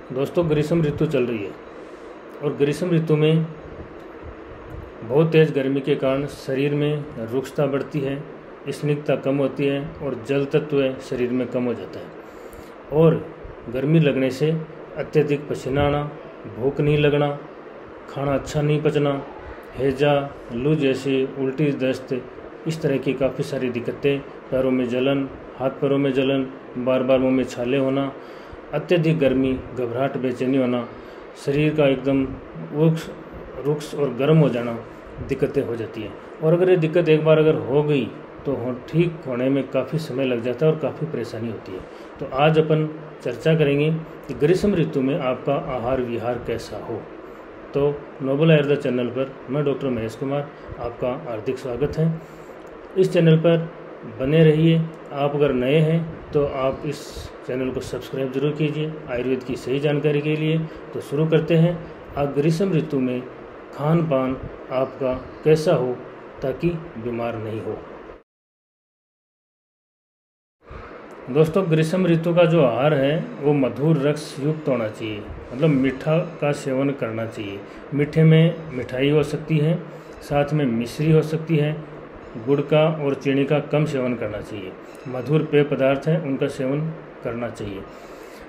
दोस्तों, ग्रीष्म ऋतु चल रही है और ग्रीष्म ऋतु में बहुत तेज़ गर्मी के कारण शरीर में रुक्षता बढ़ती है, स्निग्धता कम होती है और जल तत्व शरीर में कम हो जाता है। और गर्मी लगने से अत्यधिक पसीना आना, भूख नहीं लगना, खाना अच्छा नहीं पचना, हैजा, लू जैसी उल्टी, दस्त, इस तरह की काफ़ी सारी दिक्कतें, पैरों में जलन, हाथ पैरों में जलन, बार बार मुंह में छाले होना, अत्यधिक गर्मी, घबराहट, बेचैनी होना, शरीर का एकदम रुक्ष और गर्म हो जाना, दिक्कतें हो जाती हैं। और अगर ये दिक्कत एक बार अगर हो गई तो ठीक होने में काफ़ी समय लग जाता है और काफ़ी परेशानी होती है। तो आज अपन चर्चा करेंगे कि ग्रीष्म ऋतु में आपका आहार विहार कैसा हो। तो नोबल आयुर्वेद चैनल पर मैं डॉक्टर महेश कुमार आपका हार्दिक स्वागत है। इस चैनल पर बने रहिए। आप अगर नए हैं तो आप इस चैनल को सब्सक्राइब जरूर कीजिए आयुर्वेद की सही जानकारी के लिए। तो शुरू करते हैं। आप ग्रीष्म ऋतु में खान पान आपका कैसा हो ताकि बीमार नहीं हो। दोस्तों, ग्रीष्म ऋतु का जो आहार है वो मधुर रस युक्त होना चाहिए, मतलब मीठा का सेवन करना चाहिए। मीठे में मिठाई हो सकती है, साथ में मिश्री हो सकती है, गुड़ का और चीनी का कम सेवन करना चाहिए। मधुर पेय पदार्थ हैं उनका सेवन करना चाहिए।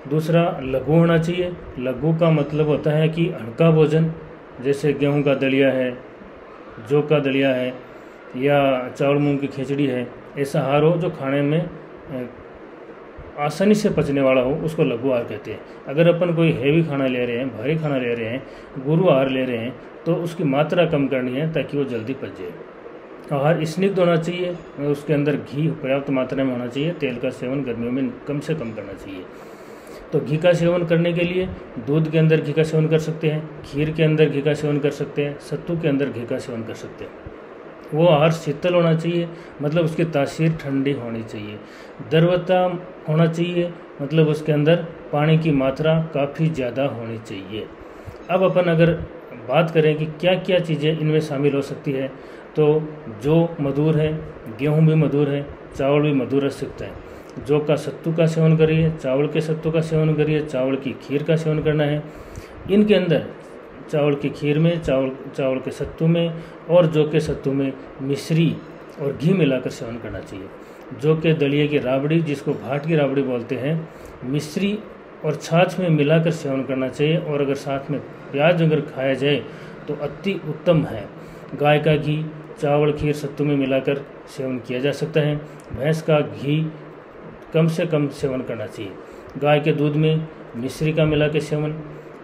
दूसरा, लघु होना चाहिए। लघु का मतलब होता है कि हल्का भोजन, जैसे गेहूं का दलिया है, जौ का दलिया है या चावल मूंग की खिचड़ी है। ऐसा आहार हो जो खाने में आसानी से पचने वाला हो, उसको लघु आहार कहते हैं। अगर अपन कोई हैवी खाना ले रहे हैं, भारी खाना ले रहे हैं, गुरु आहार ले रहे हैं, तो उसकी मात्रा कम करनी है ताकि वो जल्दी पच जाए। आहार स्निग्ध होना चाहिए, उसके अंदर घी पर्याप्त मात्रा में होना चाहिए। तेल का सेवन गर्मियों में कम से कम करना चाहिए। तो घी का सेवन करने के लिए दूध के अंदर घी का सेवन कर सकते हैं, खीर के अंदर घी का सेवन कर सकते हैं, सत्तू के अंदर घी का सेवन कर सकते हैं। वो आहार शीतल होना चाहिए, मतलब उसकी तासीर ठंडी होनी चाहिए। द्रवता होना चाहिए, मतलब उसके अंदर पानी की मात्रा काफ़ी ज़्यादा होनी चाहिए। अब अपन अगर बात करें कि क्या क्या चीज़ें इनमें शामिल हो सकती है, तो जौ मधुर है, गेहूं भी मधुर है, चावल भी मधुर रस युक्त है। जौ का सत्तू का सेवन करिए, चावल के सत्तू का सेवन करिए, चावल की खीर का सेवन करना है। इनके अंदर चावल की खीर में, चावल के सत्तू में और जौ के सत्तू में मिश्री और घी मिलाकर सेवन करना चाहिए। जौ के दलिए की राबड़ी, जिसको भाट की राबड़ी बोलते हैं, मिश्री और छाछ में मिलाकर सेवन करना चाहिए। और अगर साथ में प्याज अगर खाया जाए तो अति उत्तम है। गाय का घी चावल, खीर, सत्तू में मिलाकर सेवन किया जा सकता है। भैंस का घी कम से कम सेवन करना चाहिए। गाय के दूध में मिश्री का मिला के सेवन,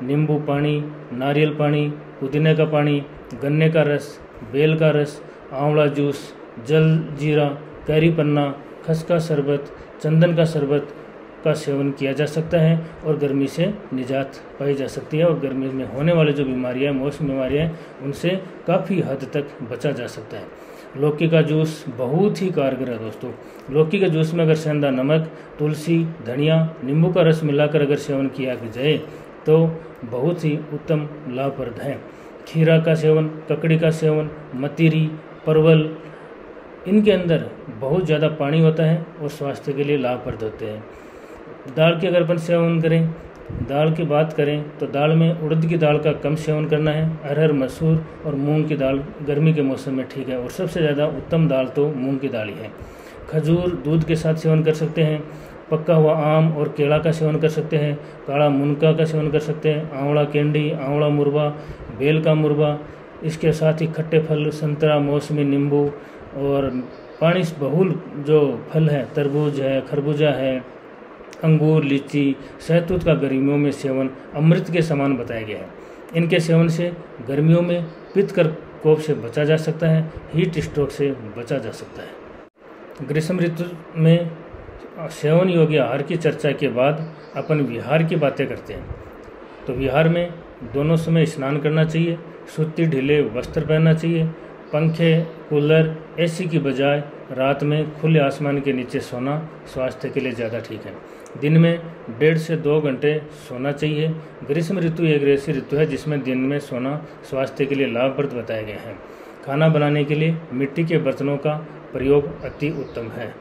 नींबू पानी, नारियल पानी, पुदीने का पानी, गन्ने का रस, बेल का रस, आंवला जूस, जल जीरा, कैरी पन्ना, खस का शरबत, चंदन का शरबत का सेवन किया जा सकता है और गर्मी से निजात पाई जा सकती है। और गर्मी में होने वाले जो बीमारियां, मौसमी बीमारियां, उनसे काफ़ी हद तक बचा जा सकता है। लौकी का जूस बहुत ही कारगर है दोस्तों। लौकी के जूस में अगर सेंधा नमक, तुलसी, धनिया, नींबू का रस मिलाकर अगर सेवन किया जाए तो बहुत ही उत्तम लाभप्रद है। खीरा का सेवन, ककड़ी का सेवन, मतीरी, परवल, इनके अंदर बहुत ज़्यादा पानी होता है और स्वास्थ्य के लिए लाभप्रद होते हैं। दाल के अगर अपन सेवन करें, दाल की बात करें तो दाल में उड़द की दाल का कम सेवन करना है। अरहर, मसूर और मूंग की दाल गर्मी के मौसम में ठीक है और सबसे ज़्यादा उत्तम दाल तो मूंग की दाल ही है। खजूर दूध के साथ सेवन कर सकते हैं। पका हुआ आम और केला का सेवन कर सकते हैं। काला मुनका का सेवन कर सकते हैं। आंवला कैंडी, आंवला मुरबा, बेल का मुरबा, इसके साथ ही खट्टे फल, संतरा, मौसमी, नींबू और पानी बहुल जो फल है, तरबूज है, खरबूजा है, अंगूर, लीची, शहतूत का गर्मियों में सेवन अमृत के समान बताया गया है। इनके सेवन से गर्मियों में पित्त कोप से बचा जा सकता है, हीट स्ट्रोक से बचा जा सकता है। ग्रीष्म ऋतु में सेवन योग्य आहार की चर्चा के बाद अपन विहार की बातें करते हैं। तो विहार में दोनों समय स्नान करना चाहिए, सूती ढीले वस्त्र पहनना चाहिए। पंखे, कूलर, एसी की बजाय रात में खुले आसमान के नीचे सोना स्वास्थ्य के लिए ज़्यादा ठीक है। दिन में 1.5 से 2 घंटे सोना चाहिए। ग्रीष्म ऋतु एक ऐसी ऋतु है जिसमें दिन में सोना स्वास्थ्य के लिए लाभप्रद बताया गया है। खाना बनाने के लिए मिट्टी के बर्तनों का प्रयोग अति उत्तम है।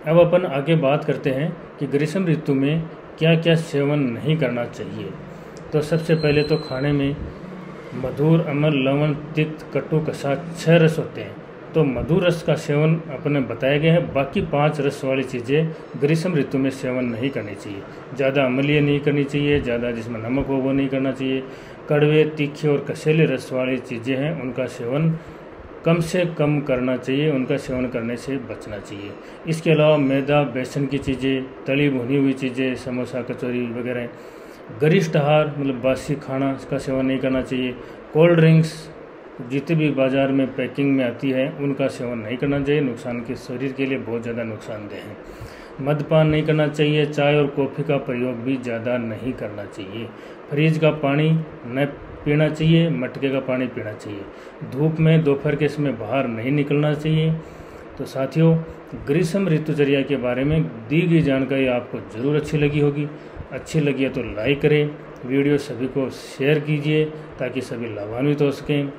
अब अपन आगे बात करते हैं कि ग्रीष्म ऋतु में क्या क्या सेवन नहीं करना चाहिए। तो सबसे पहले तो खाने में मधुर, अम्ल, लवण, तिक्त, कटु, कसा 6 रस होते हैं। तो मधुर रस का सेवन अपने बताया गया है। बाकी 5 रस वाली चीज़ें ग्रीष्म ऋतु में सेवन नहीं करनी चाहिए। ज़्यादा अम्लीय नहीं करनी चाहिए, ज़्यादा जिसमें नमक हो वो नहीं करना चाहिए। कड़वे, तीखे और कसेले रस वाली चीज़ें हैं उनका सेवन कम से कम करना चाहिए, उनका सेवन करने से बचना चाहिए। इसके अलावा मैदा, बेसन की चीज़ें, तली भुनी हुई चीज़ें, समोसा, कचौरी वगैरह, गरिष्ठ आहार मतलब बासी खाना का सेवन नहीं करना चाहिए। कोल्ड ड्रिंक्स जितने भी बाज़ार में पैकिंग में आती है उनका सेवन नहीं करना चाहिए, नुकसान के शरीर के लिए बहुत ज़्यादा नुकसानदेह है। मद्यपान नहीं करना चाहिए। चाय और कॉफ़ी का प्रयोग भी ज़्यादा नहीं करना चाहिए। फ्रिज का पानी न पीना चाहिए, मटके का पानी पीना चाहिए। धूप में दोपहर के समय बाहर नहीं निकलना चाहिए। तो साथियों, ग्रीष्म ऋतुचर्या के बारे में दी गई जानकारी आपको ज़रूर अच्छी लगी होगी। अच्छी लगी है तो लाइक करें, वीडियो सभी को शेयर कीजिए ताकि सभी लाभान्वित हो सकें।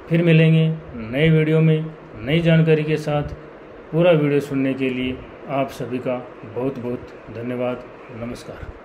फिर मिलेंगे नए वीडियो में नई जानकारी के साथ। पूरा वीडियो सुनने के लिए आप सभी का बहुत बहुत धन्यवाद। नमस्कार।